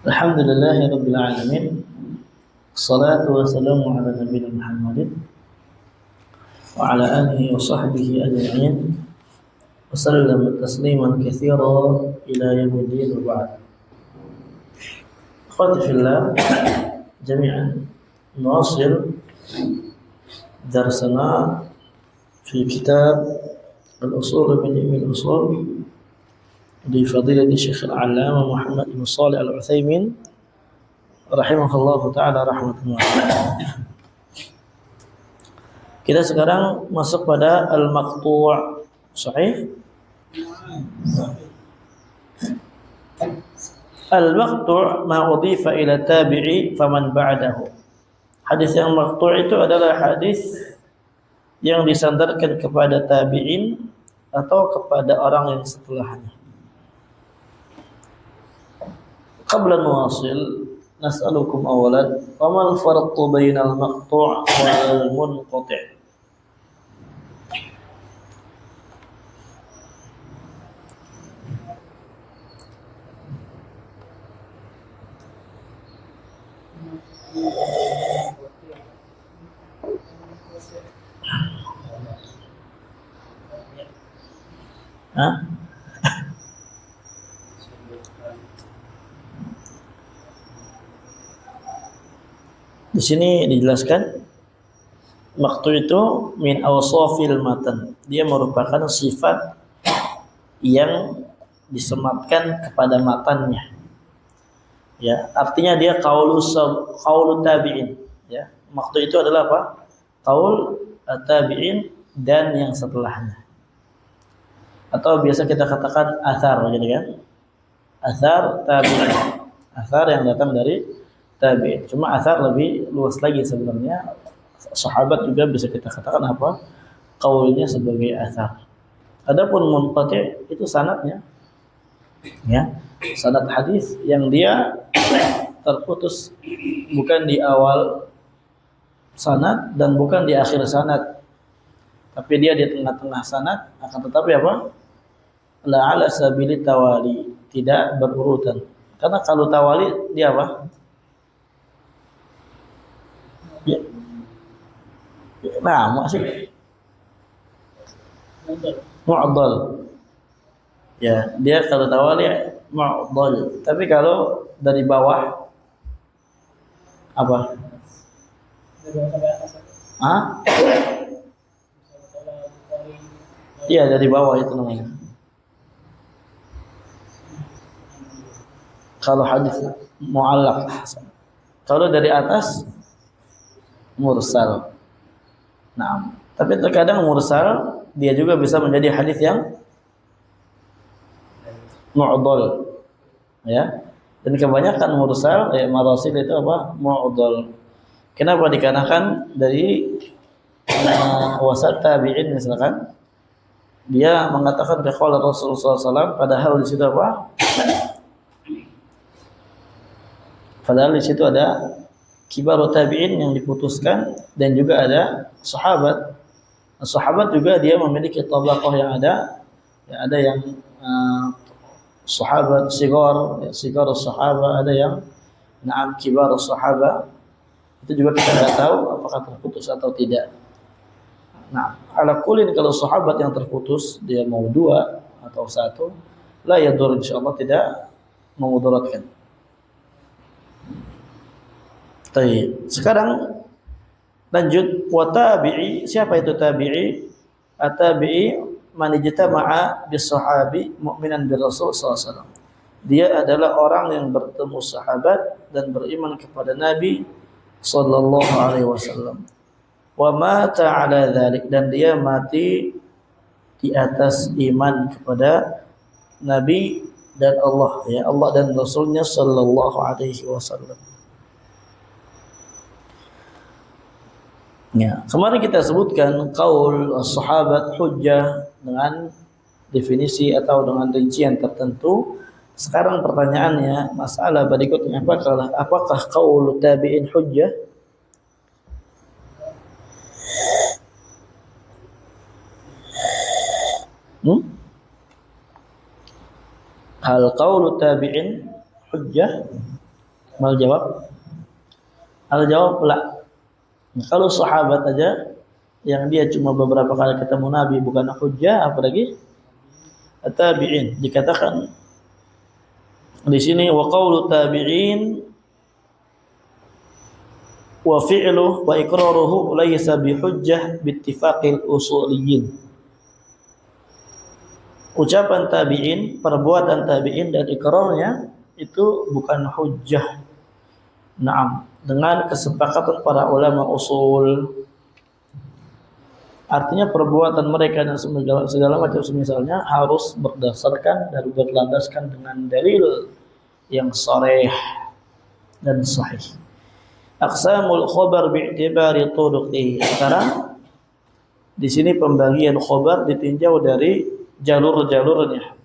Alhamdulillahi Rabbil Alamin. Salatu wassalamu ala nabiyina Muhammadin wa ala alihi wa sahbihi ajma'in. Wa sallam tasliman katsira ila yaumiddin wa ba'd. Akhwati fillah jami'an, nuwasil darsana fi kitab al-usul min ilmi al-usul di fadilati Syekh Al-Allamah Muhammad bin Shalih Al-Utsaimin rahimahullahu taala rahmatan wasi'ah. Kita sekarang masuk pada al-maqtu'. Sahih? Al-maqtu' ma udhifa ila tabi'i faman ba'dahu. Hadis yang maqtu' itu adalah hadis yang disandarkan kepada tabi'in atau kepada orang yang setelahnya. Qabla nuwasil nas'alukum awalan wa mal farqu bainal maqtu' wal munqati'. Hah? Di sini dijelaskan maqtu' itu min awsafil matan. Dia merupakan sifat yang disematkan kepada matannya. Ya, artinya dia qaulu tabi'in, ya. Maqtu' itu adalah apa? Qaul tabi'in dan yang setelahnya. Atau biasa kita katakan athar, gitu kan? Athar tabi'in. Athar yang datang dari tabi'in. Cuma athar lebih luas lagi sebenarnya. Sahabat juga bisa kita katakan apa? Qaulnya sebagai athar. Adapun munqati' itu sanadnya. Ya, sanad hadis yang dia terputus bukan di awal sanad dan bukan di akhir sanad, tapi dia di tengah-tengah sanad, akan tetapi apa? La ala sabili tawali, tidak berurutan. Karena kalau tawali dia apa? Ya. Nah, maksud mu'addal. Ya, dia kalau tawali mu'addal. Tapi kalau dari bawah apa? Hah? Iya, dari bawah itu namanya. Kalau hadis mu'allaq. Kalau dari atas mursal. Nah, tapi terkadang mursal dia juga bisa menjadi hadis yang mu'dhal. Ya. Dan kebanyakan mursal marasil itu apa? Mu'dhal. Kenapa dikarenakan dari wasat tabi'in misalkan dia mengatakan qala Rasulullah SAW, padahal di situ apa? Padahal di situ ada kibaru tabi'in yang diputuskan dan juga ada sahabat. Sahabat juga dia memiliki tabaqah yang ada. Ya, ada yang sahabat sigar sahabat, ada yang na'am kibar sahabat. Itu juga kita tidak tahu apakah terputus atau tidak. Nah, ala kulin kalau sahabat yang terputus dia mau dua atau satu, la yadur, insyaallah tidak memudaratkan. Baik, sekarang lanjut wa tabi'i. Siapa itu tabi'i? At-tabi'i man ijtama'a bis sahabi mu'minan bir Rasul sallallahu alaihi wasallam. Dia adalah orang yang bertemu sahabat dan beriman kepada Nabi sallallahu alaihi wasallam. Wa mata 'ala dzalik, dan dia mati di atas iman kepada Nabi dan Allah, ya, Allah dan Rasulnya sallallahu alaihi wasallam. Ya, kemarin kita sebutkan qaul sahabat hujjah dengan definisi atau dengan rincian tertentu. Sekarang pertanyaannya, masalah berikutnya, apakah qaul tabi'in hujjah? Hal qaul tabi'in hujjah? Mal jawab? Al jawab la. Nah, kalau sahabat aja yang dia cuma beberapa kali ketemu Nabi bukan hujjah, apalagi tabi'in. Dikatakan di sini wa qaulu tabi'in wa fi'luhu wa iqraruhu laysa bihujjah bittifaqil usuliyyin. Ucapan tabi'in, perbuatan tabi'in dan iqrarnya itu bukan hujjah. Naam, dengan kesepakatan para ulama usul. Artinya perbuatan mereka dan segala macam semisalnya harus berdasarkan dan berlandaskan dengan dalil yang sharih dan sahih. Aqsamul khabar bi'tibari turuqihi. Sekarang di sini pembagian khabar ditinjau dari jalur-jalurnya.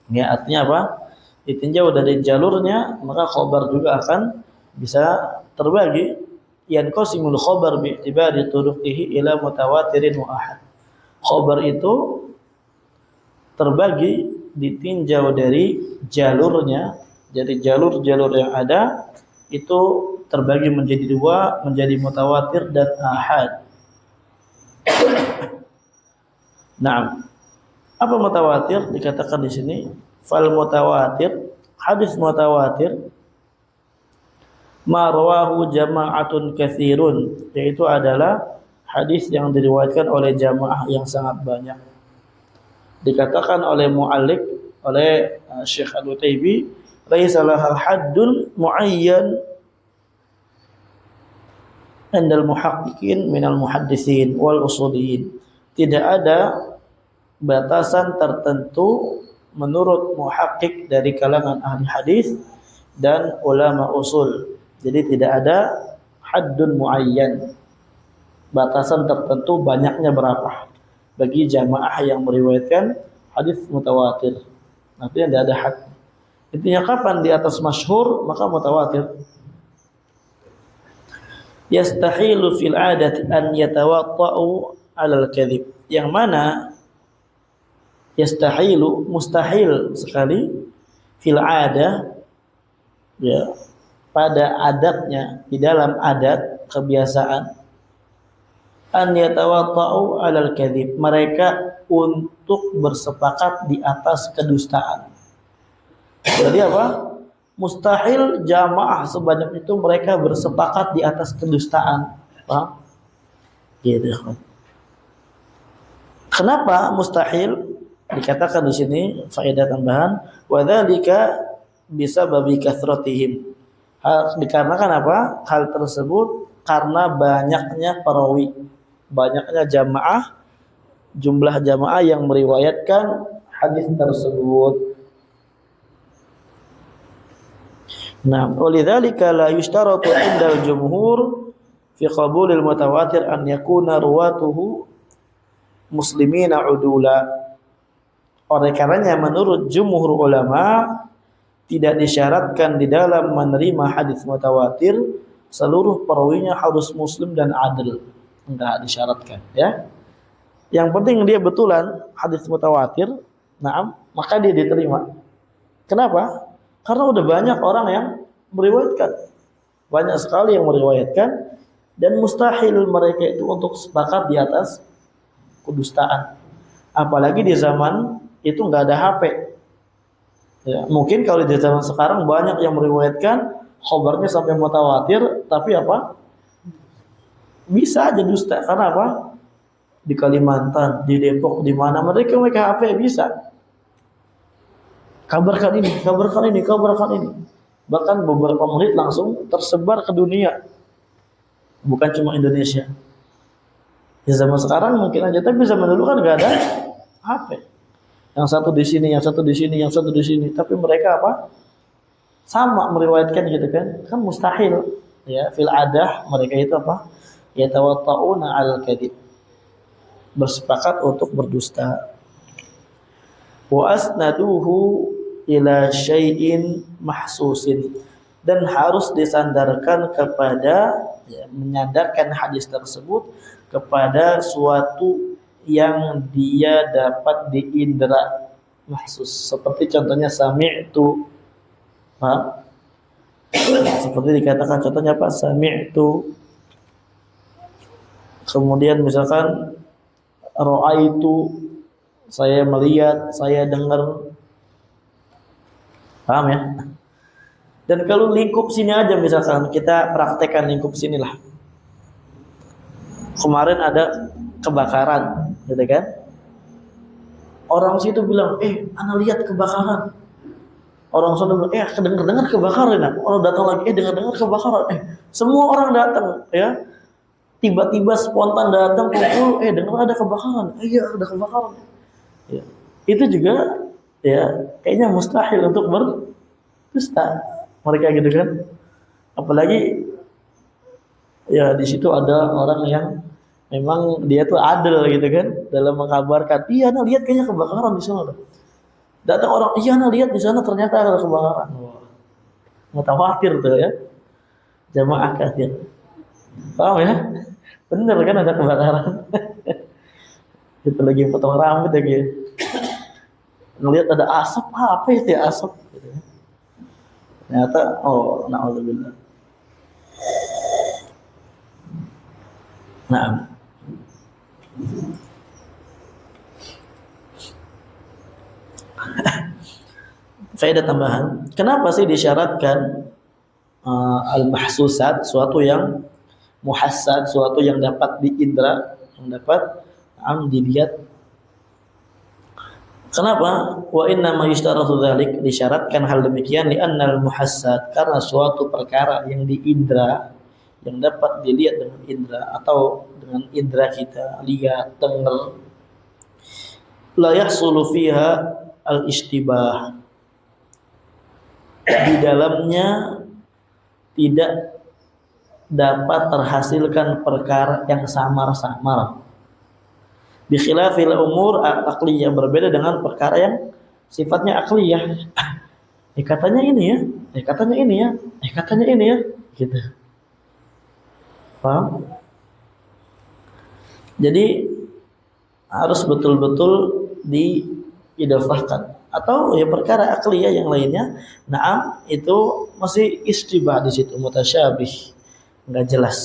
Ya, artinya apa? Ditinjau dari jalurnya, maka khabar juga akan bisa terbagi. Yanqasimul khabar bi'tibari turuqihi ila mutawatirin wa ahad. Khabar itu terbagi ditinjau dari jalurnya, jadi jalur-jalur yang ada itu terbagi menjadi dua, menjadi mutawatir dan ahad. Nah, apa mutawatir? Dikatakan di sini fal mutawatir, hadis mutawatir ma rawahu jama'atun katsirun, yaitu adalah hadis yang diriwayatkan oleh jamaah yang sangat banyak. Dikatakan oleh muallif, oleh Syekh Al-Utsaibi, laisa laha haddun muayyan indal muhaqqiqin minal muhaddisin wal usuliyin. Tidak ada batasan tertentu menurut muhaqqiq dari kalangan ahli hadis dan ulama usul. Jadi tidak ada haddun muayyan, batasan tertentu banyaknya berapa bagi jamaah yang meriwayatkan hadis mutawatir. Artinya tidak ada had. Intinya kapan di atas masyhur maka mutawatir. Yastahilu fil adati an yatawatta'u 'alal kadhib. Yang mana yastahilu, mustahil sekali, fil adah, ya, pada adatnya, di dalam adat kebiasaan, an yatawatta'u 'alal kadhib, mereka untuk bersepakat di atas kedustaan. Jadi apa? Mustahil jamaah sebanyak itu mereka bersepakat di atas kedustaan. Paham? Gitu. Kenapa mustahil? Dikatakan di sini faedah tambahan, wa dzalika bisababi kathratihim. Dikarenakan apa? Hal tersebut karena banyaknya perawi, banyaknya jamaah, jumlah jamaah yang meriwayatkan hadis tersebut. Nah, walidzalika la yushtaratu indal jumhur fi qabulil mutawatir an yakuna ruwatuhu muslimina udula. Oleh karenanya menurut jumhur ulama tidak disyaratkan di dalam menerima hadis mutawatir seluruh perawinya harus muslim dan adil. Enggak disyaratkan, ya. Yang penting dia betulan hadis mutawatir, nah, maka dia diterima. Kenapa? Karena udah banyak orang yang meriwayatkan. Banyak sekali yang meriwayatkan dan mustahil mereka itu untuk sepakat di atas kedustaan. Apalagi di zaman itu nggak ada HP. Ya, mungkin kalau di zaman sekarang banyak yang meriwayatkan khabarnya sampai mutawatir, tapi apa? Bisa aja dusta. Karena apa? Di Kalimantan, di Depok, di mana mereka HP bisa. Kabarkan ini, kabarkan ini, kabarkan ini. Bahkan beberapa menit langsung tersebar ke dunia. Bukan cuma Indonesia. Di zaman sekarang mungkin aja, tapi zaman dulu kan nggak ada HP. Yang satu di sini, yang satu di sini, yang satu di sini. Tapi mereka apa? Sama meriwayatkan gitu kan? Kan mustahil. Ya, fil adah mereka itu apa? Yatawatta'una 'alal kadhib. Bersepakat untuk berdusta. Wa asnaduhu ila syai'in mahsusin, dan harus disandarkan kepada, ya, menyandarkan hadis tersebut kepada suatu yang dia dapat diindra mahsus, seperti contohnya sami'tu, Seperti dikatakan contohnya apa? Sami'tu. Kemudian misalkan ra'aitu, saya melihat, saya dengar. Paham ya? Dan kalau lingkup sini aja misalkan kita praktekkan lingkup sinilah. Kemarin ada kebakaran, gitu kan? Orang situ bilang, ana lihat kebakaran. Orang sana bilang, dengar kebakaran. Orang datang lagi, dengar kebakaran. Semua orang datang, ya. Tiba-tiba spontan datang kumpul, dengar ada kebakaran. Iya, ada kebakaran. Ya. Itu juga ya kayaknya mustahil untuk berdusta mereka gitu kan. Apalagi ya di situ ada orang yang memang dia tuh adil gitu kan dalam mengabarkan. Iya, nah lihat kayaknya kebakaran di sana. Datang orang, iya, nah lihat di sana ternyata ada kebakaran. Wah, mutawatir tuh ya. Jamaah kafir. Paham ya? Bener kan ada kebakaran. Itu lagi potong rambut lagi. Ngelihat ada asap, apa itu ya asap? Ternyata, na'udzubillah. Nah, faedah tambahan. Kenapa sih disyaratkan al-mahsusat, suatu yang muhassad, suatu yang dapat diindra, yang dapat dilihat. Kenapa? Wa inna ma yushtaratu dzalik, disyaratkan hal demikian li'anna al-muhassad, karena suatu perkara yang diindra, yang dapat dilihat dengan indra atau dengan indra kita, lihat, dengar, la yahsulu fiha al-ishtibah. Di dalamnya tidak dapat terhasilkan perkara yang samar-samar. Bi khilafil umur aqliyah, berbeda dengan perkara yang sifatnya aqliyah. Katanya ini ya, katanya ini ya, katanya ini ya, gitu. Paham? Jadi harus betul-betul diidafahkan. Atau ya perkara aqliyah yang lainnya, na'am, itu masih istibah di situ, mutasyabih, enggak jelas.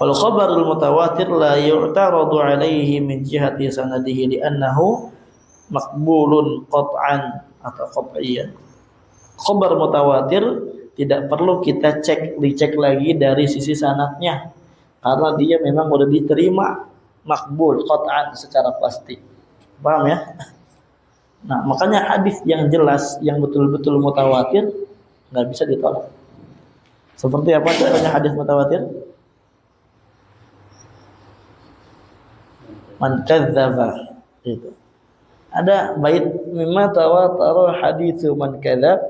Wal khabarul mutawatir la yu'taradu alaihi min jihati sanadihi li'annahu maqbulun qat'an atau qat'iyan. Khabar mutawatir tidak perlu kita dicek lagi dari sisi sanadnya, karena dia memang sudah diterima makbul qat'an secara pasti. Paham ya? Nah, makanya hadis yang jelas, yang betul-betul mutawatir nggak bisa ditolak. Seperti apa caranya hadis mutawatir? Man kadzdzaba, itu. Ada bait mimma tawatara haditsu man kadzab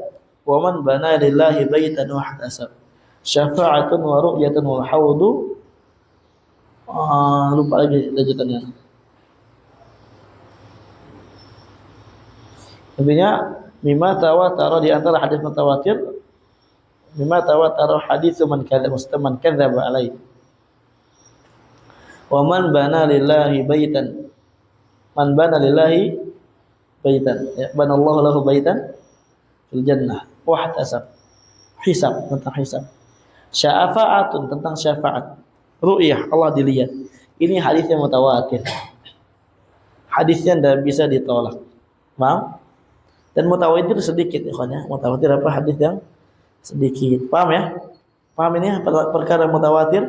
wa man bana lillahi baitan wa ihtasab syafa'atun wa ru'yatun wal haudu. Lupa lagi lanjutannya. Intinya mimma tawatara, di antara hadis mutawatir, mimma tawatara haditsu man kadzdzaba alaihi wa man bana lillahi baitan, man bana lillahi baitan, ya, banallahu lahu baitan fil jannah wa ihtasab, hisab, tentang hisab, syafa'atun, tentang syafaat, ru'yah, Allah dilihat. Ini hadis yang mutawatir, hadisnya tidak bisa ditolak. Paham? Dan mutawatir sedikit, ikhwannya. Mutawatir apa? Hadis yang sedikit. Paham ya? Paham ini perkara mutawatir?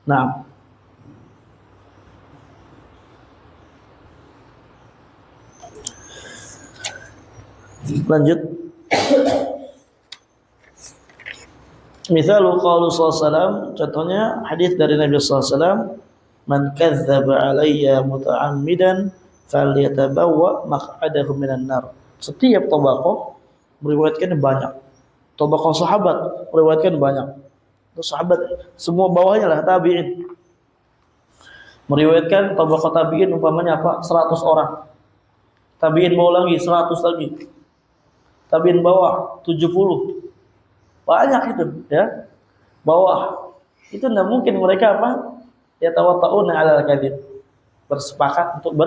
Nah, lanjut. Misal qaulu sallallahu, contohnya hadis dari Nabi sallallahu alaihi wasallam, man kadzdzaba alayya muta'ammidan falyatabawwa maq'adahu minan nar. Setiap tabaqah meriwayatkan banyak. Tabaqah sahabat meriwayatkan banyak. Itu sahabat semua bawahnya lah tabi'in. Meriwayatkan tabaqah tabi'in umpamanya apa? 100 orang. Tabi'in bawah lagi 100 lagi. Tabi'in bawah 70. Banyak itu ya. Bawah. Itu enggak mungkin mereka apa? Ya tawatta'una 'alal kadzib. Bersepakat untuk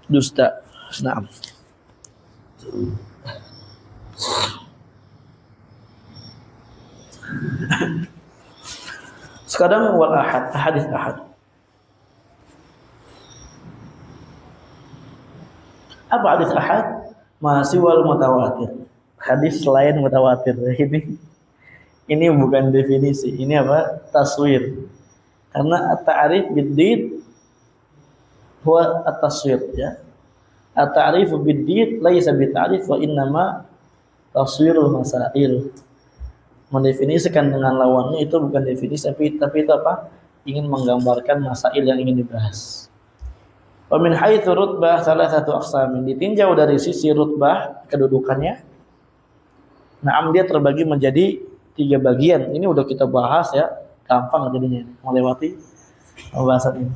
berdusta. Naam. Sekarang wal ahad, hadis ahad. Apa hadis ahad? Masih wal mutawatir. Hadis selain mutawatir. Ini bukan definisi, ini apa? Taswir. Karena at-ta'rif bid-did huwa at-taswir, ya. At-ta'rifu bid-did laisa bi-ta'rif wa innama taswirul masail. Mendefinisikan dengan lawannya itu bukan definisi, tapi itu apa? Ingin menggambarkan masail yang ingin dibahas. Wa min haitsu rutbah satu aqsamin. Ditinjau dari sisi rutbah kedudukannya. Naam, dia terbagi menjadi 3 bagian. Ini udah kita bahas ya, gampang jadinya melewati pembahasan ini.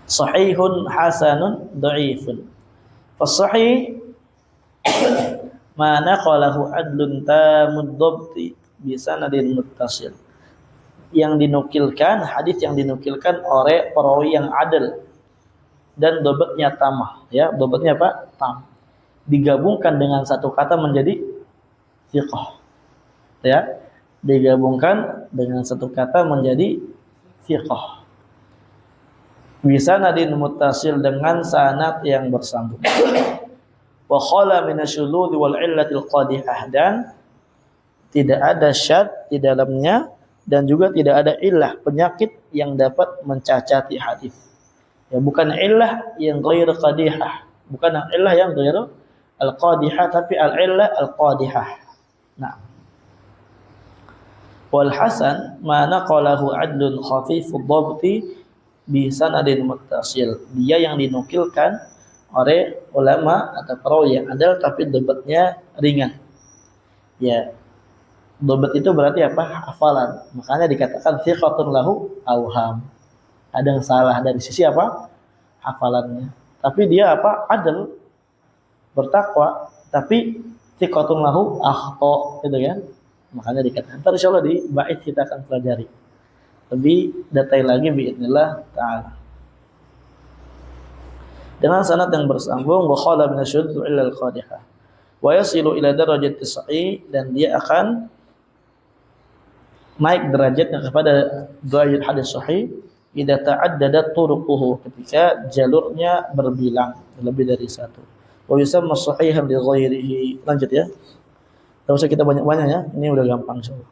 Sahihun, hasanun, dhaifun. Fas-sahih ma naqalahu adlun tamud dhabti bi sanadin muttasil. Yang dinukilkan, hadis yang dinukilkan oleh perawi yang adil dan dhabatnya tamah, ya. Dhabatnya apa? Tam. Digabungkan dengan satu kata menjadi thiqah. Ya. Digabungkan dengan satu kata menjadi thiqah. Bi sanadin muttasil, dengan sanad yang bersambung. Wa khala minasyuludz wal illatil qadihah, dan tidak ada syad di dalamnya dan juga tidak ada illah, penyakit yang dapat mencacati hadis. Ya, bukan illah yang ghair qadihah, bukan illah yang ghair al-qadihah, tapi al-illah al-qadihah. Nah, wal hasan ma naqalahu adlun khafifud dhabti bi sanadin muttasil. Dia yang dinukilkan oleh ulama atau perawi yang adil tapi dhabatnya ringan. Ya. Dhabat itu berarti apa? Hafalan. Makanya dikatakan thiqatun lahu awham. Ada yang salah dari sisi apa? Hafalannya. Tapi dia apa? Adil, bertakwa, tapi thiqatun lahu akhta, gitu kan? Makanya dikatakan. Ntar insyaallah di bait kita akan pelajari lebih detail lagi biidznillah taala. Dengan sanad yang bersambung, wa khala min asyudd illa al-qadihah. Wa yasilu ila darajati sahih, dan dia akan naik derajatnya kepada derajat hadis sahih idza ta'addadat turuquhu, ketika jalurnya berbilang lebih dari satu. Wa yusamma sahihan li ghairihi. Lanjut ya. Enggak usah kita banyak-banyak ya. Ini udah gampang insyaallah.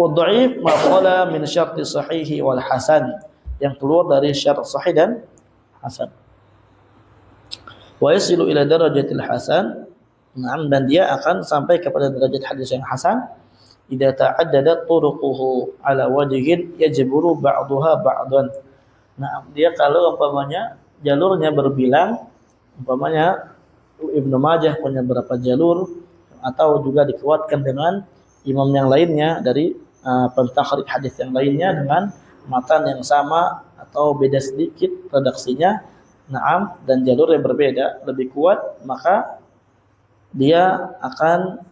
Wa dhaif ma khala min syarti sahihi wal hasan, yang keluar dari syarat sahih dan hasan. Wa yasilu ila darajatil hasan, dan dia akan sampai kepada derajat hadis yang hasan idza ta'addadat turuquhu ala wajhin yajburu ba'daha ba'dan. Nah, dia kalau umpamanya jalurnya berbilang, umpamanya Ibnu Majah punya berapa jalur, atau juga dikuatkan dengan imam yang lainnya dari pentakhrij hadis yang lainnya dengan matan yang sama atau beda sedikit redaksinya, naam, dan jalur yang berbeda lebih kuat, maka dia akan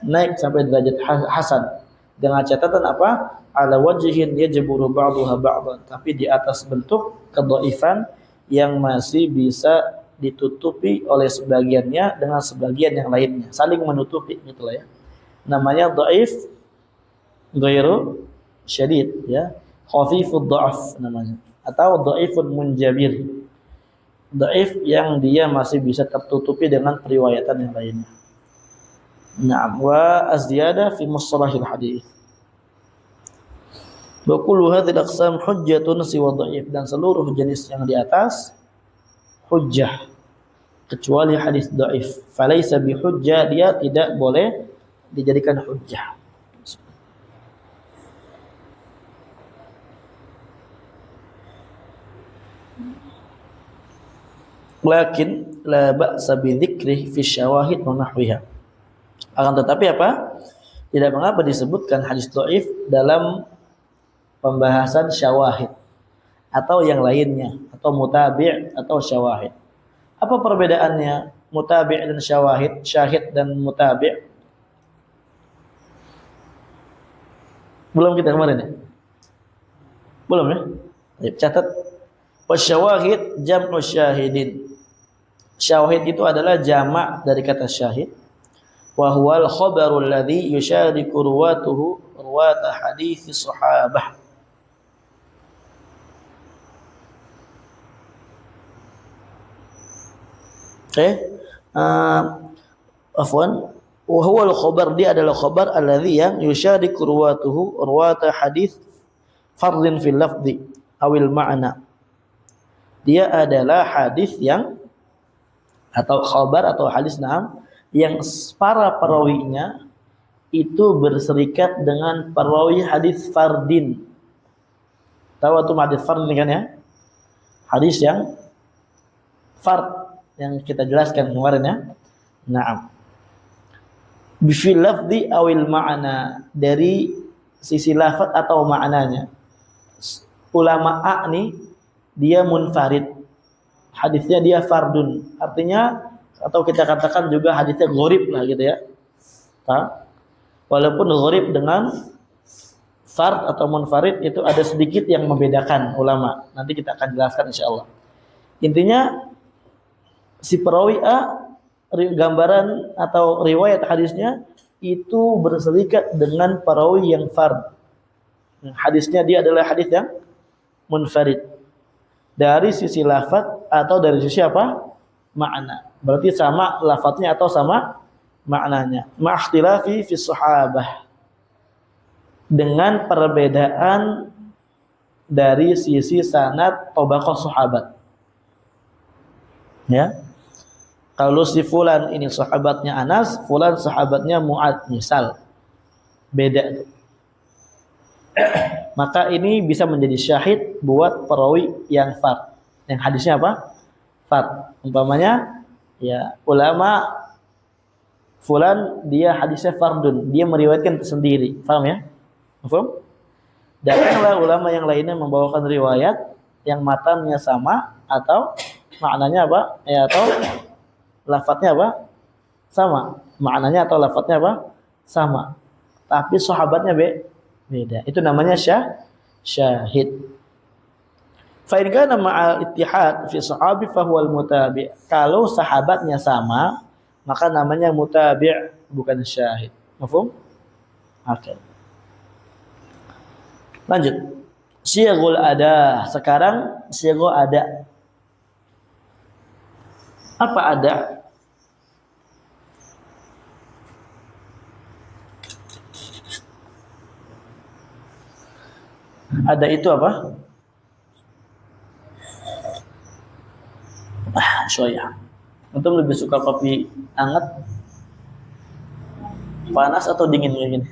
naik sampai derajat hasan dengan catatan apa? Ala wajhin yajburu ba'daha ba'dan, tapi di atas bentuk kedhaifan yang masih bisa ditutupi oleh sebagiannya dengan sebagian yang lainnya, saling menutupi gitulah ya. Namanya dhaif ghairu syadid, ya. Khafifud dha'af namanya, atau dhaifun munjabir. Dhaif yang dia masih bisa tertutupi dengan periwayatan yang lainnya. Na'am, wa az-ziyadah fi mustalahil hadis. Wa kullu hadhihi al-aqsam hujjatun siwa dhaif, dan seluruh jenis yang di atas hujjah kecuali hadis dhaif. Falaysa bi hujjah, dia tidak boleh dijadikan hujjah. Lakin la ba'sa bi dzikri fi syawahid wa nahwiha. Akan tetapi apa? Tidak mengapa disebutkan hadis dhaif dalam pembahasan syawahid atau yang lainnya, atau mutabi' atau syawahid. Apa perbedaannya mutabi' dan syawahid, syahid dan mutabi'? Belum kita kemarin ya? Belum ya? Catat. Wasyawahid jam'u syahidin. Syahid itu adalah jamak dari kata syahid. Wa huwal khabarul ladzi yusyariku ruwatuhu ruwata hadits sahabah. Oke. Afwan. Wa huwal khabar, dia adalah khabar alladzi yang yusyariku ruwatuhu ruwata hadits fardhin fil lafzi awil ma'na. Dia adalah hadis yang atau khabar atau hadis yang para perawinya itu berserikat dengan perawi hadis fardin. Tahu tuh hadis fardin kan ya? Hadis yang fard yang kita jelaskan kemarin ya. Naam. Bifil lafzi awil ma'na, dari sisi lafaz atau maknanya. Ulama A nih dia munfarid, hadisnya dia fardun, artinya atau kita katakan juga hadisnya gharib lah gitu ya. Walaupun gharib dengan fard atau munfarid itu ada sedikit yang membedakan ulama. Nanti kita akan jelaskan insyaallah. Intinya si perawi A, gambaran atau riwayat hadisnya itu berserikat dengan perawi yang fard. Hadisnya dia adalah hadis yang munfarid. Dari sisi lafaz atau dari sisi apa? Makna. Berarti sama lafaznya atau sama maknanya. Ma'khtilafi fi sahabah. Dengan perbedaan dari sisi sanad tabaqah sahabat. Ya. Kalau si fulan ini sahabatnya Anas, fulan sahabatnya Mu'ad misal. Beda. Maka ini bisa menjadi syahid buat perawi yang fard. Yang hadisnya apa? Fard. Umpamanya ya ulama fulan dia hadisnya fardun, dia meriwayatkan sendiri. Paham ya? Paham? Datanglah ulama yang lainnya membawakan riwayat yang matanya sama atau maknanya apa? Ya atau lafadznya apa? Sama. Maknanya atau lafadznya apa? Sama. Tapi sahabatnya beda. Itu namanya syahid. Fa in kana ma'al ittihad fi sahabi fa huwal mutabi'. Kalau sahabatnya sama, maka namanya mutabi', bukan syahid. Mafhum? Oke. Lanjut. Syighul ada. Sekarang syighul ada. Apa ada? Ada itu apa? Soya. Antum lebih suka kopi hangat, panas atau dingin kayak gini?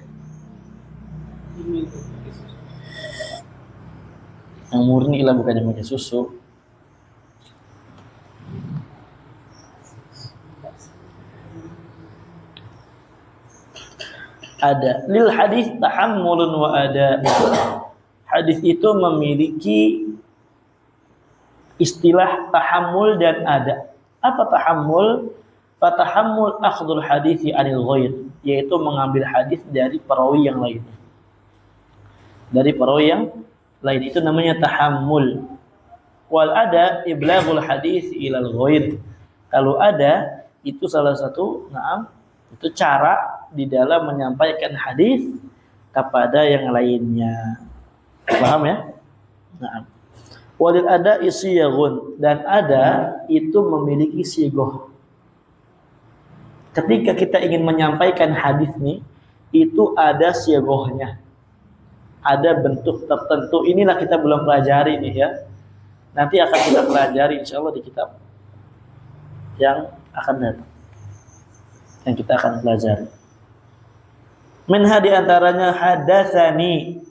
Yang murni lah, bukannya pakai susu. Ada. Lil hadis tahammulun wa ada. Hadis itu memiliki istilah tahammul dan ada. Apa tahammul? Fatahammul akhdul hadithi anil ghair, yaitu mengambil hadis dari perawi yang lain. Dari perawi yang lain itu namanya tahammul. Wal ada iblaghul hadis ilal ghair. Kalau ada itu salah satu itu cara di dalam menyampaikan hadis kepada yang lainnya. Paham ya? Naam. Walil ada isiyagun, dan ada itu memiliki sigoh. Ketika kita ingin menyampaikan hadis nih, itu ada sigohnya. Ada bentuk tertentu. Inilah kita belum pelajari nih ya. Nanti akan kita pelajari insyaallah di kitab yang akan datang. Yang kita akan pelajari. Minha di antaranya hadatsani.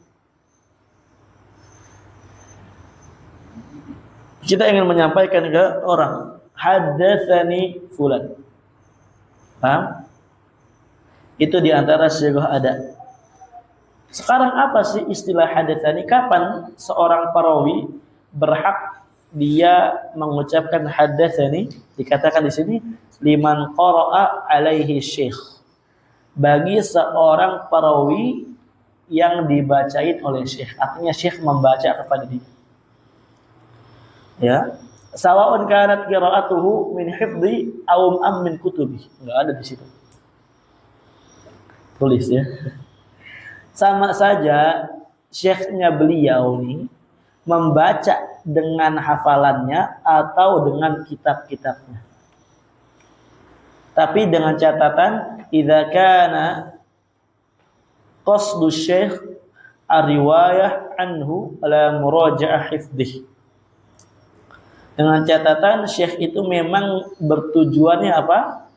Kita ingin menyampaikan ke orang, hadatsani fulan. Paham? Itu di antara sighah ada. Sekarang apa sih istilah hadatsani? Kapan seorang perawi berhak dia mengucapkan hadatsani? Dikatakan di sini liman qara'a alaihi syekh. Bagi seorang perawi yang dibacain oleh syekh. Artinya syekh membaca kepada dia. Ya, Sawa'un kanat qira'atuhu min hifdhi aw min kutubi. Enggak ada di situ. Tulis ya. Sama saja syekhnya beliau nih membaca dengan hafalannya atau dengan kitab-kitabnya. Tapi dengan catatan idza kana qasdu syekh ar-riwayah anhu ala muraja'ah hifdhi. Dengan catatan syekh itu memang bertujuannya apa?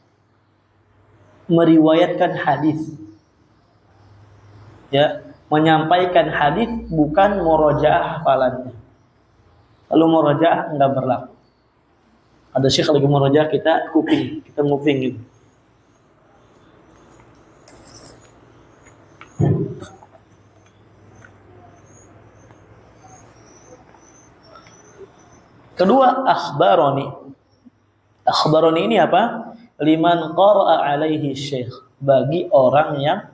Meriwayatkan hadis. Ya, menyampaikan hadis bukan murajaah hafalannya. Kalau murajaah enggak berlaku. Ada syekh lagi murajaah kita nguping gitu. Kedua, akhbaroni. Akhbaroni ini apa? Liman qara'a alaihi syekh. Bagi orang yang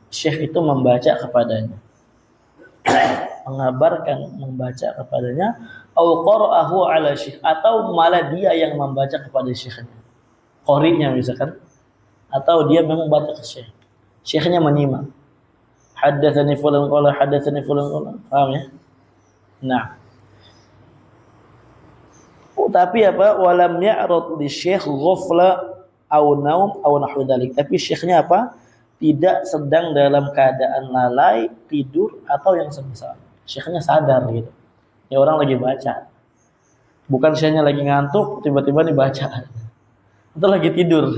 syekh itu membaca kepadanya. Mengabarkan, membaca kepadanya. Au qara'ahu ala syekh. Atau malah dia yang membaca kepada syekhnya. Qori'nya misalkan. Atau dia memang membaca ke syekh. Syekhnya menyimak. Haddatsani fulan qala, haddatsani fulan qala. Paham ya? Nah. Tapi apa? Walam ya'rad li syekh ghafla au naum au nahwu dzalik. Tapi syekhnya apa? Tidak sedang dalam keadaan lalai, tidur atau yang semisal. Syekhnya sadar gitu. Ya orang lagi baca. Bukan syekhnya lagi ngantuk, tiba-tiba dibaca. Atau lagi tidur.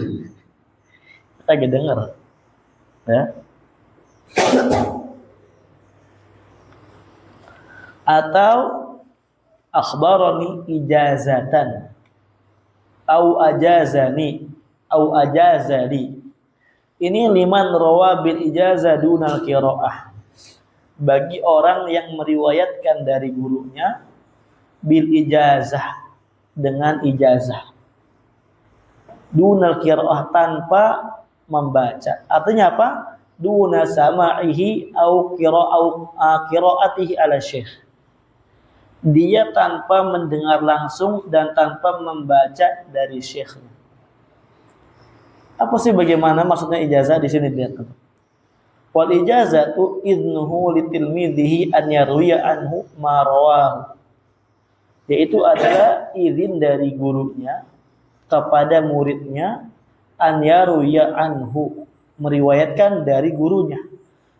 Kita lagi dengar. Ya. Atau akhbarani ijazatan au ajazani au ajazali. Ini liman rawa bil ijazah dunal qiraah. Bagi orang yang meriwayatkan dari gurunya bil ijazah, dengan ijazah. Dunal qiraah, tanpa membaca. Artinya apa? Duna sama'ihi au qiraatihi ala syekh. Dia tanpa mendengar langsung dan tanpa membaca dari syekhnya. Apa sih bagaimana maksudnya ijazah di sini lihat. Wal ijazatu idnuhu litilmidhihi an yarwiya anhu ma rawahu. Yaitu adalah izin dari gurunya kepada muridnya an yarwiya anhu, meriwayatkan dari gurunya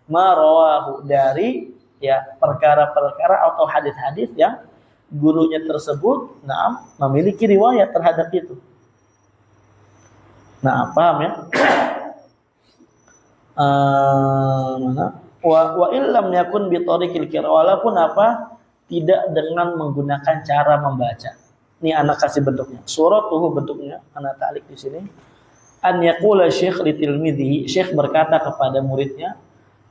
ma rawahu, dari ya perkara-perkara atau hadis-hadis yang gurunya tersebut memiliki riwayat terhadap itu. Nah, paham ya? Wa illam yakun bi tariqil qiraah, walaupun apa? Tidak dengan menggunakan cara membaca. Ini anak kasih bentuknya. Suratuhu bentuknya, anak ta'liq di sini. An yaqula syekh li tilmidhi, syekh berkata kepada muridnya,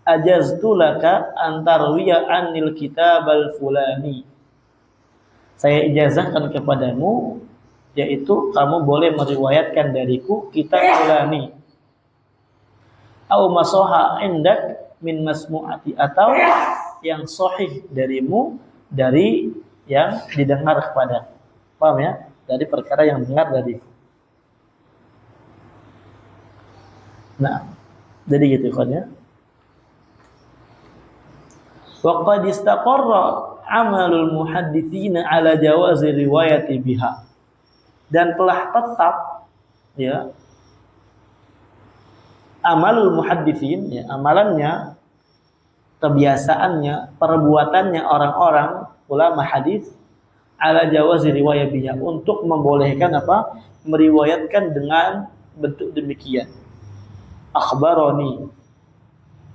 ajaztu laka antarwiya anil kitabal fulani. Saya ijazahkan kepadamu, yaitu kamu boleh meriwayatkan dariku kitab fulani. Au masoha indak min masmu'ati, atau yang sahih darimu dari yang didengar kepada. Paham ya? Dari perkara yang dengar dariku. Nah, jadi gitu kan ya. Wa qad istaqarra amalul muhadditsina ala jawazi riwayati biha. Dan telah tetap ya amalul muhadditsin, ya amalannya, kebiasaannya, perbuatannya orang-orang ulama hadis ala jawazi riwayat biha, untuk membolehkan apa? Meriwayatkan dengan bentuk demikian. Akhbaroni.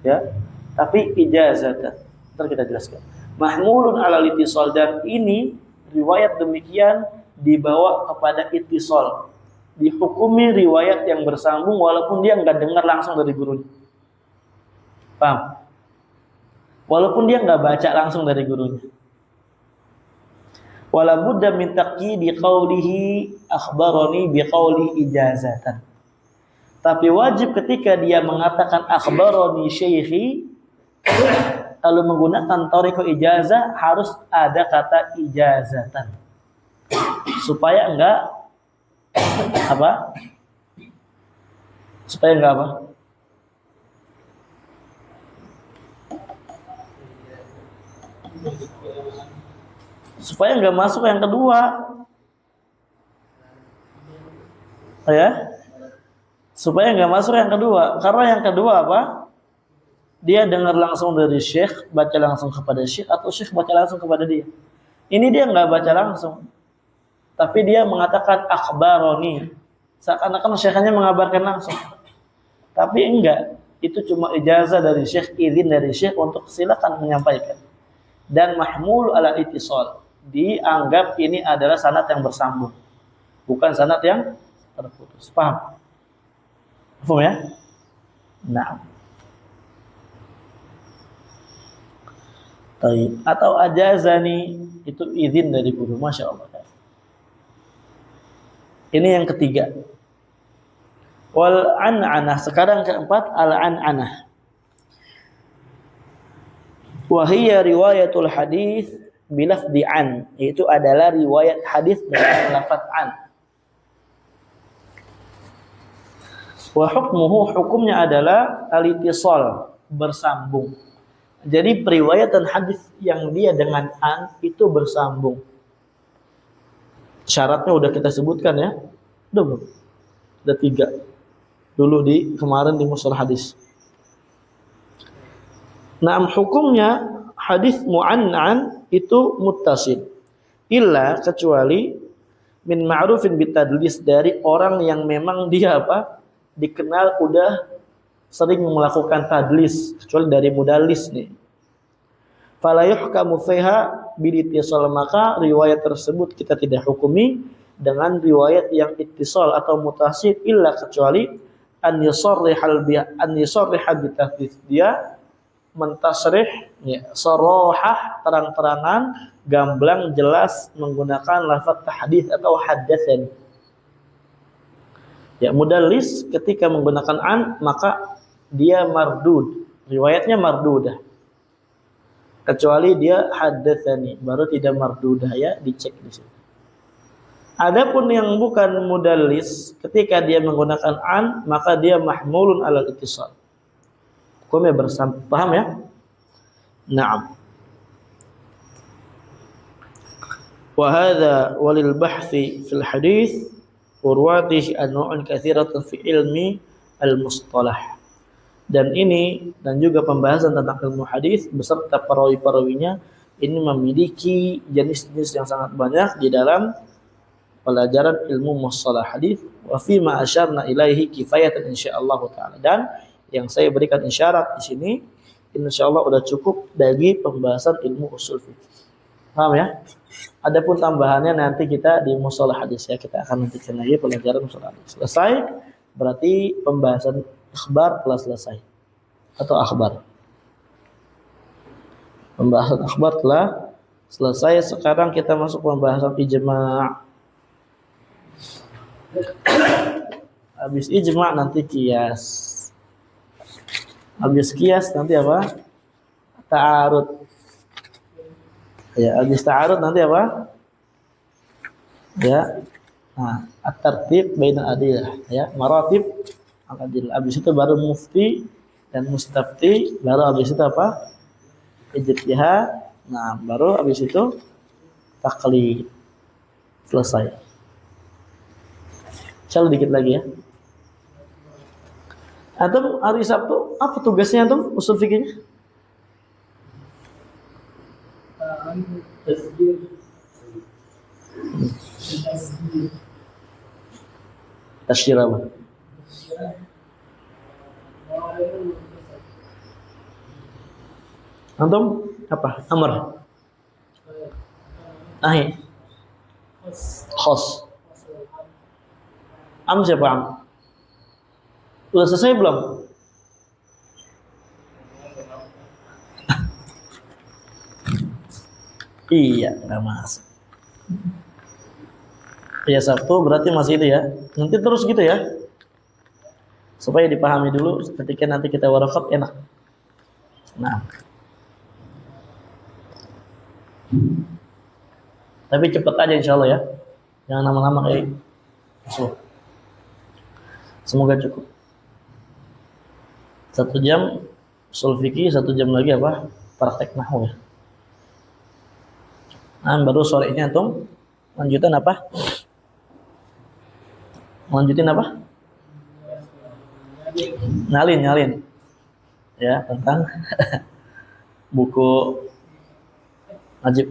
Ya. Tapi ijazatan. Ntar kita jelaskan. Mahmulun ala litisal, dan ini riwayat demikian dibawa kepada ittisal. Dihukumi riwayat yang bersambung walaupun dia enggak dengar langsung dari gurunya. Paham? Walaupun dia enggak baca langsung dari gurunya. Wala budda min taqyidi qawlihi akhbarani biqawli ijazatan. Tapi wajib ketika dia mengatakan akhbarani syekhi, kalau menggunakan thariqah ijazah harus ada kata ijazatan. Supaya enggak apa? Supaya enggak apa? Supaya enggak masuk yang kedua. Ya. Supaya enggak masuk yang kedua. Karena yang kedua apa? Dia dengar langsung dari syekh, baca langsung kepada syekh, atau syekh baca langsung kepada dia. Ini dia enggak baca langsung. Tapi dia mengatakan akhbaroni. Seakan-akan syekhnya mengabarkan langsung. Tapi enggak. Itu cuma ijazah dari syekh, izin dari syekh untuk silakan menyampaikan. Dan mahmul ala ittisal. Dianggap ini adalah sanad yang bersambung. Bukan sanad yang terputus. Paham? Paham ya? Nah. Atau ajazani, itu izin dari guru. Masya Allah. Ini yang ketiga. Wal an'anah. Sekarang keempat, al an'anah. Wahiyya riwayatul hadis bilafdi an. Itu adalah riwayat hadis dengan lafaz an. Wa hukmuhu, hukumnya adalah al-ittisal, bersambung. Jadi periwayatan hadis yang dia dengan an itu bersambung. Syaratnya udah kita sebutkan ya. Udah belum? Ada 3. Dulu kemarin di mustalah hadis. Nah, hukumnya hadis mu'an'an itu muttasil. Illa, kecuali min ma'rufin bitadlis, dari orang yang memang dia apa? Dikenal udah sering melakukan tadlis, kecuali dari mudallis nih. Fala yuhkamu fiha bil-ittisal, maka riwayat tersebut kita tidak hukumi dengan riwayat yang ittisal atau mutasil, illa kecuali an yusarriha bitadlis, dia mentasrih ya, sarahah, terang-terangan, gamblang, jelas menggunakan lafaz tahdits atau haddatsani. Ya, mudallis ketika menggunakan an maka dia mardud, riwayatnya mardudah. Kecuali dia haddatsani, baru tidak mardudah ya, dicek di sini. Adapun yang bukan mudallis, ketika dia menggunakan an maka dia mahmulun alal ittisal. Hukumnya bersama, paham ya? Naam. Wa hadza walil bahthi fil hadits urwatihi anwa'un katsiratun fi ilmi al-mustalah. Dan ini dan juga pembahasan tentang ilmu hadis beserta perawi-perawinya ini memiliki jenis-jenis yang sangat banyak di dalam pelajaran ilmu mustalah hadis. Wa fi ma asyarna ilaihi kifayatan insyaallah taala. Dan yang saya berikan isyarat di sini insyaallah udah cukup bagi pembahasan ilmu usul fikih. Paham ya? Adapun tambahannya nanti kita di mustalah hadis ya, kita akan nantikan lagi pelajaran mustalah hadis. Selesai, berarti pembahasan akhbar telah selesai. Atau akhbar. Pembahasan akhbar telah selesai. Sekarang kita masuk pembahasan ijma'. Habis ijma' nanti qiyas. Habis qiyas nanti apa? Ta'arud. Ya, habis ta'arud nanti apa? Ya. Nah, at-tartib baina adillah, ya, maratib al-adillah. Habis itu baru mufti dan mustafti, baru habis itu apa? Ijtihad. Nah, baru habis itu taqlid. Selesai. Insyaallah dikit lagi ya. Antum hari Sabtu apa tugasnya antum usul fikihnya? Tasyir apa? Antum apa? Amr. Nahi. Khos. Am siapa am? Udah selesai belum? Iya, nggak masuk. Ya Sabtu berarti masih itu ya. Nanti terus gitu ya. Supaya dipahami dulu ketika nanti kita warakat enak. Nah. Tapi cepet aja insyaallah ya. Jangan lama-lama kayak so. Semoga cukup. 1 jam usul fikih, 1 jam lagi apa? Praktek nahwu ya. Nah, baru sore ini antum lanjutan apa? Lanjutin apa? Nyalin. Ya, tentang buku Najib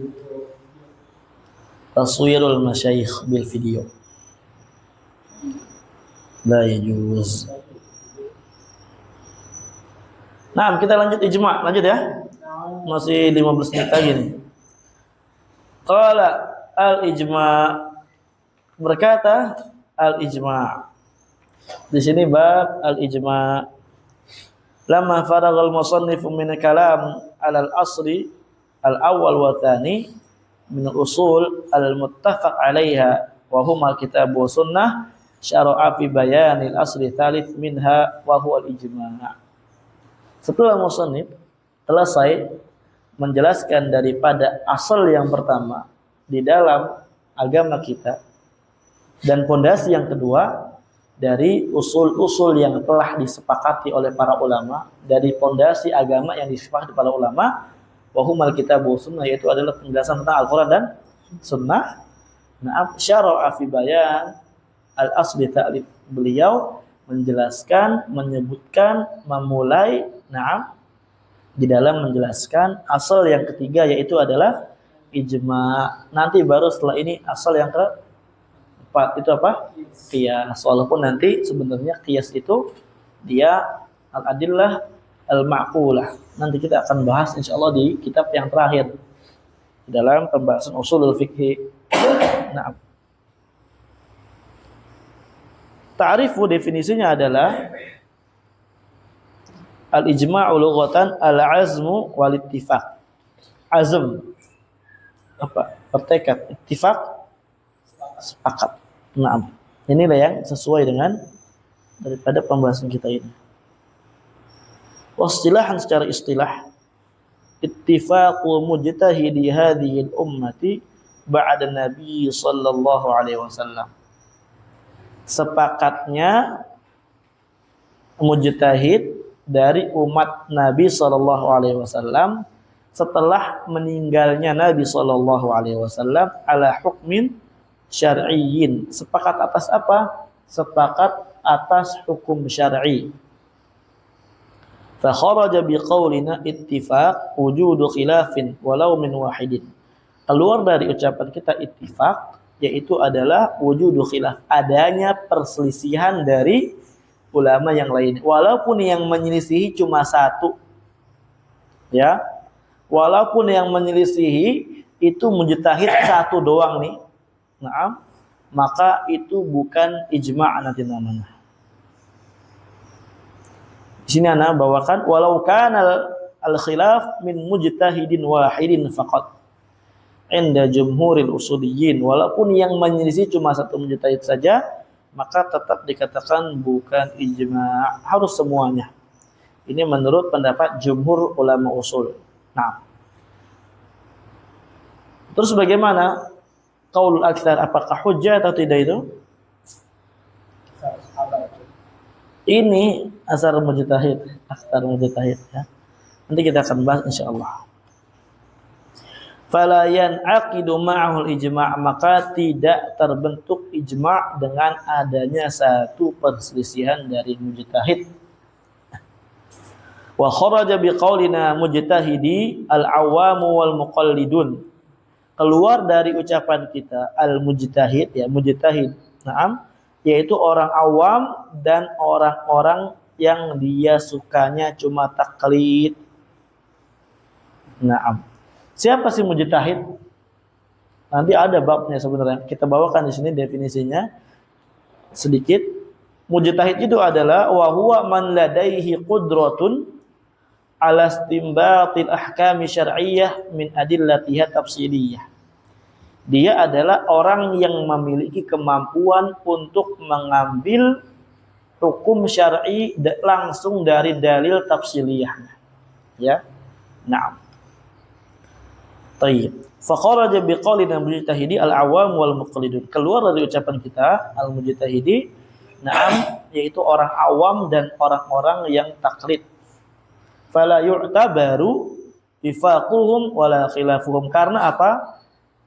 Taswirul Masyayikh bil Video. La yajuz. Nah, kita lanjut ijma', lanjut ya. Masih 15 menit lagi nih. Qala al-ijma', berkata al-ijma'. Di sini bab al-ijma'. Lamma faraghal musannifu min kalam 'ala al-asri al-awwal wa tsani min al-usul al-muttafaq 'alaiha wa huma kitab wa sunnah, syara'a fi bayanil asli tsalits minha wa huwa al-ijma'. Setelah musannif selesai menjelaskan daripada asal yang pertama di dalam agama kita dan pondasi yang kedua dari usul-usul yang telah disepakati oleh para ulama, dari pondasi agama yang disepakati para ulama, wa humal kitab wa sunnah, yaitu adalah penjelasan tentang Al-Qur'an dan sunnah. Nah, syara'a fi bayan al-asli ta'lif, beliau menjelaskan, menyebutkan, memulai di dalam menjelaskan asal yang ketiga, yaitu adalah ijma'. Nanti baru setelah ini asal yang keempat itu apa? Qiyas. Walaupun nanti sebenarnya qiyas itu dia al-adillah al-ma'qulah. Nanti kita akan bahas insyaallah di kitab yang terakhir di dalam pembahasan ushulul fiqh. Nah, ta'rifu definisinya adalah al-ijma'u lughatan al-azmu wal ittifaq. Azm apa? Bertekad, ittifaq sepakat. Naam. Inilah yang sesuai dengan daripada pembahasan kita ini. Wastilahan, secara istilah, ittifaqu mujtahidi hadhihi al-ummati ba'da Nabi sallallahu alaihi wasallam. Sepakatnya mujtahid dari umat Nabi sallallahu alaihi wasallam setelah meninggalnya Nabi sallallahu alaihi wasallam ala hukmin syar'iyyin. Sepakat atas apa? Sepakat atas hukum syar'i. Fa kharaja biqaulina ittifaq wujudu khilafin walau min wahidin. Keluar dari ucapan kita ittifaq, yaitu adalah wujudu khilaf, adanya perselisihan dari ulama yang lain, walaupun yang menyelisihi cuma satu, ya, walaupun yang menyelisihi itu mujtahid satu doang nih, nah, maka itu bukan ijma' nanti namanya. Di sini ana bawakan walau kana al-khilaf min mujtahidin wahidin faqat inda jumhuril usuliyyin, walaupun yang menyelisih cuma satu mujtahid saja, maka tetap dikatakan bukan ijma', harus semuanya. Ini menurut pendapat jumhur ulama usul. Nah, terus bagaimana qaul aktsar, apakah hujjah atau tidak itu? Ini asar mujtahid, aktsar mujtahid ya. Nanti kita akan bahas insyaallah. Fala yan'aqidu ma'ahul ijma', maka tidak terbentuk ijma' dengan adanya satu perselisihan dari mujtahid. Wa kharaja biqaulina mujtahidi al-awamu wal muqallidun. Keluar dari ucapan kita al-mujtahid, ya, mujtahid. Naam, yaitu orang awam dan orang-orang yang dia sukanya cuma taklid. Naam. Siapa sih mujtahid? Nanti ada babnya sebenarnya. Kita bawakan di sini definisinya sedikit. Mujtahid itu adalah wa huwa man ladaihi qudratun ala istinbatil ahkami syar'iyyah min adillatiha tafsiliyah. Dia adalah orang yang memiliki kemampuan untuk mengambil hukum syar'i langsung dari dalil tafsiliyahnya. Ya. Nah, Tayyib. Fakharaja biqaulina mujtahidi al-awam wal muqallidun. Keluar dari ucapan kita al-mujtahidi, na'am, yaitu orang awam dan orang-orang yang taklid. Fala yu'tabaru ifaquhum wala khilafuhum. Karena apa?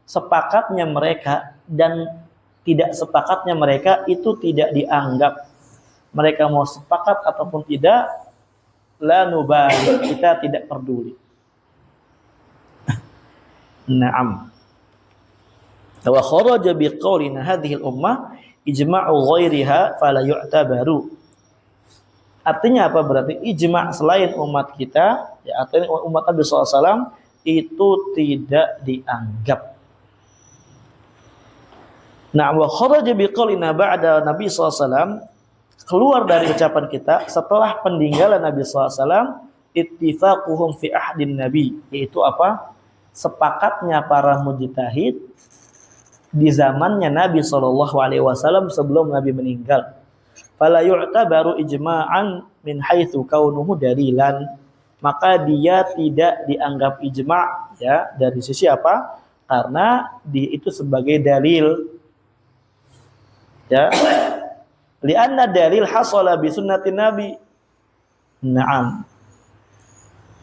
Sepakatnya mereka dan tidak sepakatnya mereka itu tidak dianggap. Mereka mau sepakat ataupun tidak, la nubali, kita tidak peduli. Naam. Wa kharaja biqaulina hadhihi al-ummah ijma'u ghairiha fala yu'tabaru. Artinya apa berarti? Ijma' selain umat kita, ya artinya umat Nabi SAW itu tidak dianggap. Nah, wa kharaja biqaulina ba'da Nabi SAW, keluar dari ucapan kita setelah peninggalan Nabi SAW, ittifaquhum fi ahdin Nabi, yaitu apa? Sepakatnya para mujtahid di zamannya Nabi SAW sebelum Nabi meninggal. Fala yu'tabaru ijma'an min haitsu kaunuhu dalilan, maka dia tidak dianggap ijma', ya, dari sisi apa? Karena dia itu sebagai dalil, ya. Lianna dalil hasala bi sunnatin Nabi. Naam.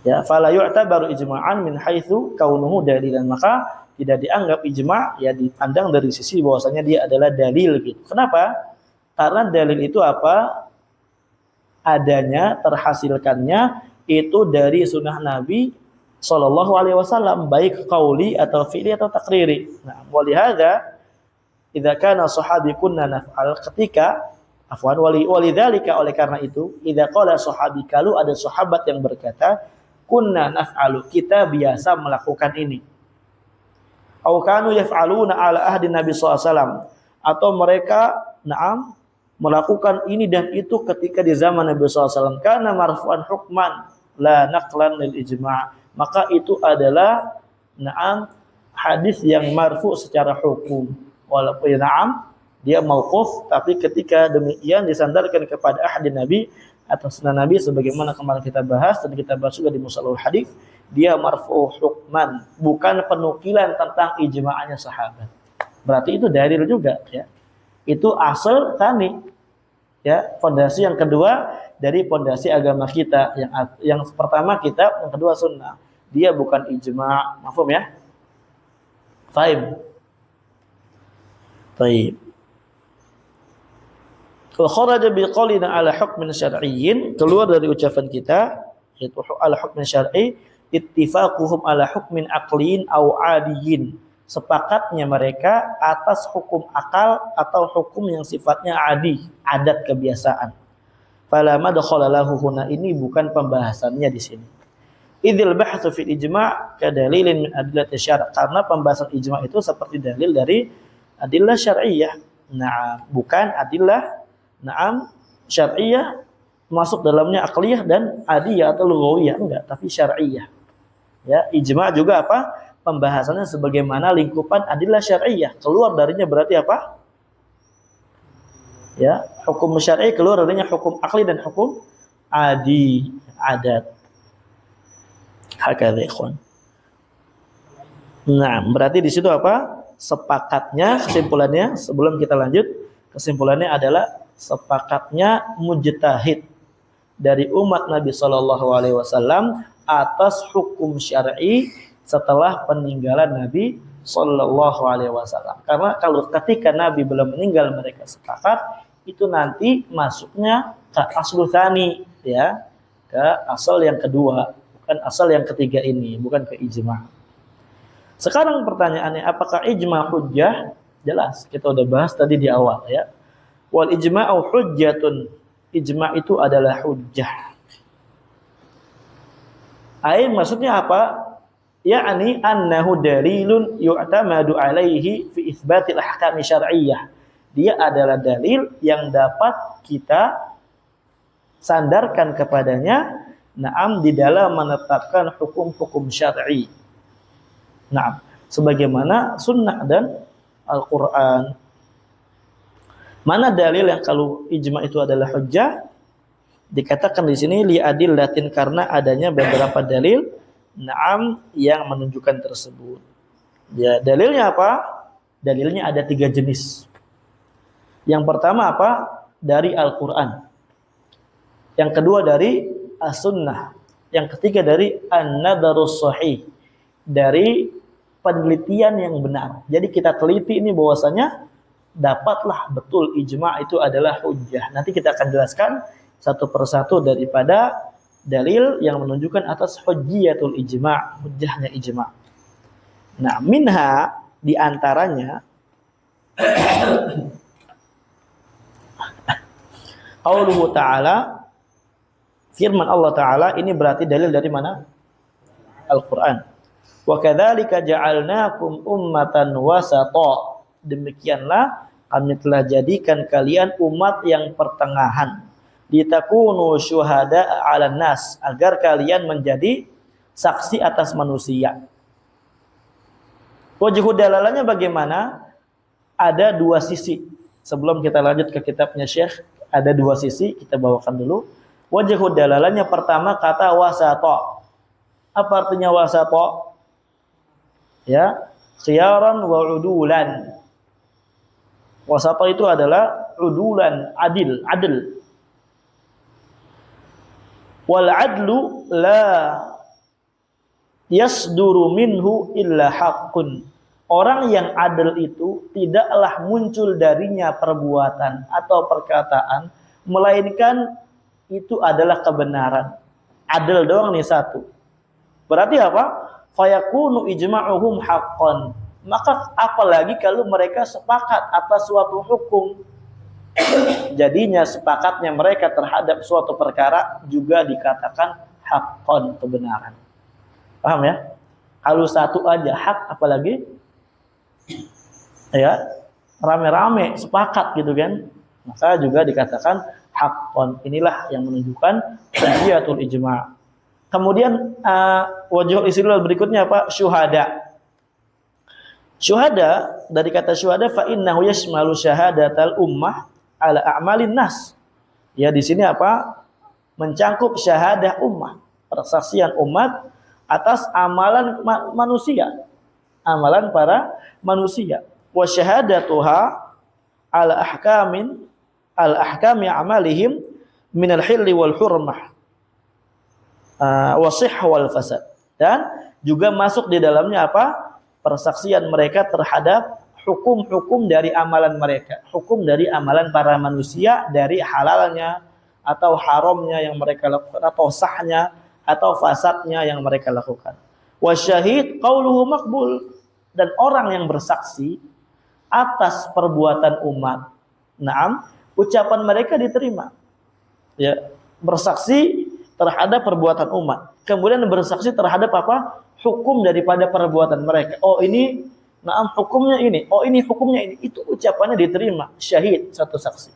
Ya, fala yu'tabaru ijma'an min haitsu kaunuhu dalilan, maka tidak dianggap ijma', ya dipandang dari sisi bahwasanya dia adalah dalil gitu. Kenapa? Karena dalil itu apa? Adanya, terhasilkannya itu dari sunnah Nabi sallallahu alaihi wasallam, baik qauli atau fi'li atau takriri. Nah, walihada idza kana sahabi kunna naf'al, ketika afwan walidzalika, oleh karena itu idza qala sahabi, kalau ada sahabat yang berkata kunna naf'alu, kita biasa melakukan ini, au kanu yaf'aluna ala ahdi Nabi sallallahu alaihi wasallam, atau mereka na'am melakukan ini dan itu ketika di zaman Nabi sallallahu alaihi wasallam, kana marfu'an hukman la naqlan lil ijma', maka itu adalah na'am hadis yang marfu secara hukum, walaupun na'am dia mauquf, tapi ketika demikian disandarkan kepada ahdi Nabi atau sunnah Nabi, sebagaimana kemarin kita bahas dan kita bahas juga di Musalul Hadis, dia marfu hukman, bukan penukilan tentang ijma'nya sahabat. Berarti itu dalil juga, ya. Itu asal tani, ya, fondasi yang kedua dari fondasi agama kita. Yang pertama kitab, yang kedua sunnah. Dia bukan ijma', mafhum ya? Fahim. Baik. Kharaja biqaulina ala hukmin syar'iyyin, keluar dari ucapan kita yaitu ala hukmin syar'i, ittifaquhum ala hukmin aqliyin aw adiyyin, sepakatnya mereka atas hukum akal atau hukum yang sifatnya adi, adat kebiasaan. Fala madkhala lahu huna, ini bukan pembahasannya di sini. Idzal bahtsu fil ijma' kadalilin min adillati syara', karena pembahasan ijma' itu seperti dalil dari adillah syar'iyyah. Nah, bukan adillah na'am syar'iyyah masuk dalamnya akliyah dan adiyah atau lughawiyah, enggak, tapi syar'iyyah. Ya, ijma' juga apa? Pembahasannya sebagaimana lingkupan adillah syar'iyyah. Keluar darinya berarti apa? Ya, hukum syar'i keluar darinya hukum akli dan hukum adi, adat. Hakadha ikhwan. Nah, berarti di situ apa? Sepakatnya, kesimpulannya sebelum kita lanjut, kesimpulannya adalah sepakatnya mujtahid dari umat Nabi sallallahu alaihi wasallam atas hukum syar'i setelah peninggalan Nabi sallallahu alaihi wasallam. Karena kalau ketika Nabi belum meninggal mereka sepakat, itu nanti masuknya ke aslu tsani, ya, ke asal yang kedua, bukan asal yang ketiga ini, bukan ke ijma'. Sekarang pertanyaannya, apakah ijma' hujjah? Jelas, kita udah bahas tadi di awal, ya. Wal ijma'u hujjatun, ijma' itu adalah hujjah. Maksudnya apa? Ya'ni annahu dalilun yu'tamadu alaihi fi itsbatil ahkam syar'iyyah. Dia adalah dalil yang dapat kita sandarkan kepadanya, na'am, di dalam menetapkan hukum-hukum syar'i. Na'am, sebagaimana sunnah dan Al-Qur'an. Mana dalil yang kalau ijma' itu adalah hujjah? Dikatakan di sini li adillatin, karena adanya beberapa dalil Naam, yang menunjukkan tersebut. Ya, dalilnya apa? Dalilnya ada 3 jenis. Yang pertama apa? Dari Al-Quran. Yang kedua dari As-Sunnah. Yang ketiga dari An-Nadarus Sahih. Dari penelitian yang benar. Jadi kita teliti ini bahwasanya dapatlah betul ijma' itu adalah hujjah. Nanti kita akan jelaskan satu persatu daripada dalil yang menunjukkan atas hujjiyatul ijma', hujjahnya ijma'. Nah, minha di antaranya qauluhu ta'ala, firman Allah Ta'ala, ini berarti dalil dari mana? Al-Quran. Wa kadzalika ja'alnakum ummatan wasata. Demikianlah kami telah jadikan kalian umat yang pertengahan. Litakunu syuhada 'alan nas, agar kalian menjadi saksi atas manusia. Wajhu dalalahnya bagaimana? Ada 2 sisi. Sebelum kita lanjut ke kitabnya Syekh, ada 2 sisi, kita bawakan dulu. Wajhu dalalahnya pertama kata wasata. Apa artinya wasata? Ya, khiyaran wa udulan. Wasata itu adalah udulan, adil. Wal adlu la yasduru minhu illa haqqun. Orang yang adil itu tidaklah muncul darinya perbuatan atau perkataan melainkan itu adalah kebenaran. Adil doang nih satu. Berarti apa? Fayakunu ijma'uhum haqqan. Maka apalagi kalau mereka sepakat atas suatu hukum. Jadinya sepakatnya mereka terhadap suatu perkara juga dikatakan haqqan, kebenaran. Paham ya? Kalau satu aja hak, apalagi ya rame-rame sepakat gitu kan, maka juga dikatakan haqqan. Inilah yang menunjukkan hujjatul ijma'. Kemudian wajhul istidlal berikutnya apa? Syuhada. Syuhada, dari kata syuhada, fa innahu yashmalu syahadatal ummah ala a'malin nas. Ya, di sini apa? Mencangkup syahadah ummah, persaksian umat atas amalan manusia, amalan para manusia. Wa syahadatuha ala ahkami amalihim min al-hilli wal hurmah wa sihh wal fasad. Dan juga masuk di dalamnya apa? Persaksian mereka terhadap hukum-hukum dari amalan mereka, hukum dari amalan para manusia, dari halalnya atau haramnya yang mereka lakukan, atau sahnya atau fasadnya yang mereka lakukan. Wasyahid qauluhu maqbul, dan orang yang bersaksi atas perbuatan umat, naam, ucapan mereka diterima. Ya, bersaksi terhadap perbuatan umat, kemudian bersaksi terhadap apa? Hukum daripada perbuatan mereka. Oh ini, naam, hukumnya ini. Oh ini hukumnya ini. Itu ucapannya diterima. Syahid, satu saksi.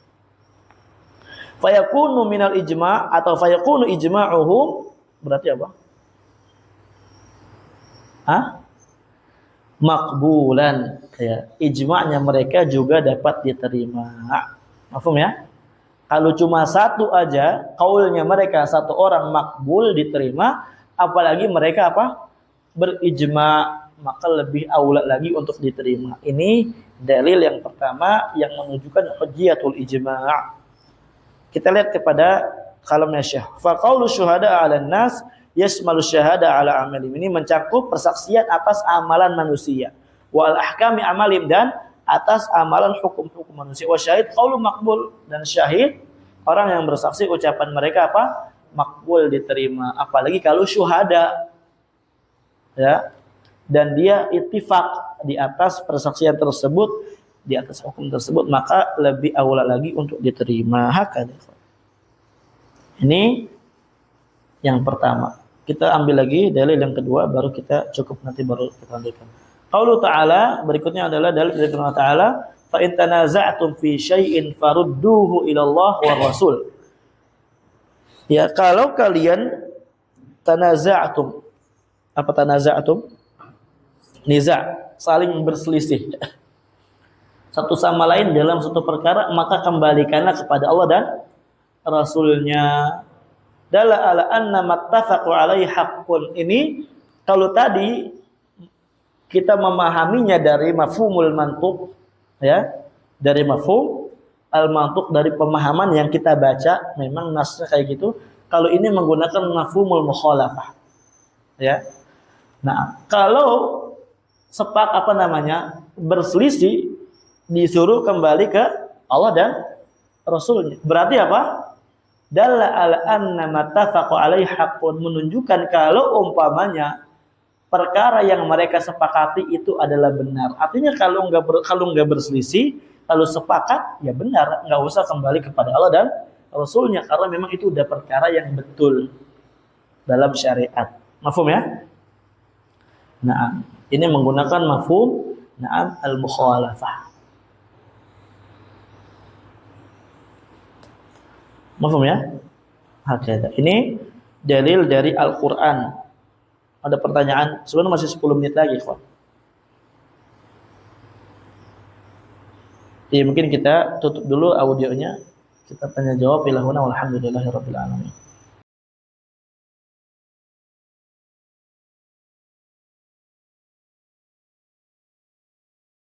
Fayakunu minal ijma' atau fayakunu ijma'uhum, berarti apa? Makbulan. Ya, ijma'nya mereka juga dapat diterima. Mafhum ya? Kalau cuma satu aja, kaulnya mereka satu orang makbul diterima, apalagi mereka apa? Berijma, maka lebih aula lagi untuk diterima. Ini dalil yang pertama yang menunjukkan hujjatul ijma'. Kita lihat kepada kalamnya Syekh. Fa qaulu syuhada 'alan nas yashmalu syahada 'ala amalim. Ini mencakup persaksian atas amalan manusia. Wal ahkami amalim, dan atas amalan hukum-hukum manusia. Wa syahid qaulu maqbul, dan syahid orang yang bersaksi ucapan mereka apa? Makbul, diterima. Apalagi kalau syuhada, ya, dan dia ittifaq di atas persaksian tersebut, di atas hukum tersebut, maka lebih aula lagi untuk diterima. Hakada. Ini yang pertama. Kita ambil lagi dalil yang kedua, baru kita cukup, nanti baru kita lanjutkan. Qaulu ta'ala, berikutnya adalah dalil dari Allah Ta'ala, fa in tanaza'tum fi syai'in farudduhu ila Allah war Rasul. Ya, kalau kalian tanaza'tum, apa tanaza'tum? Niza', saling berselisih satu sama lain dalam suatu perkara, maka kembalikanlah kepada Allah dan Rasulnya. Dalla ala anna mattafaqu alaihi haqqun. Ini Kalau tadi kita memahaminya dari mafhumul mantuq, ya, dari mafhum al mantuq, dari pemahaman yang kita baca, memang nasnya kayak gitu. Kalau ini menggunakan mafhumul mukhalafah, ya. Nah, kalau berselisih, disuruh kembali ke Allah dan Rasulnya. Berarti apa? Dalla ala anna mattafaqu alaihi haqqun, menunjukkan kalau umpamanya perkara yang mereka sepakati itu adalah benar. Artinya kalau nggak berselisih, kalau sepakat ya benar, nggak usah kembali kepada Allah dan Rasulnya, karena memang itu udah perkara yang betul dalam syariat. Mafhum ya? Nah, ini menggunakan mafhum na'am al-mukhalafah. Mafhum ya? Hakada. Ini dalil dari Al-Qur'an. Ada pertanyaan? Sebenarnya masih 10 menit lagi, kawan. Ya, mungkin kita tutup dulu audionya. Kita tanya jawab. Ilahuna walhamdulillahirabbil alamin.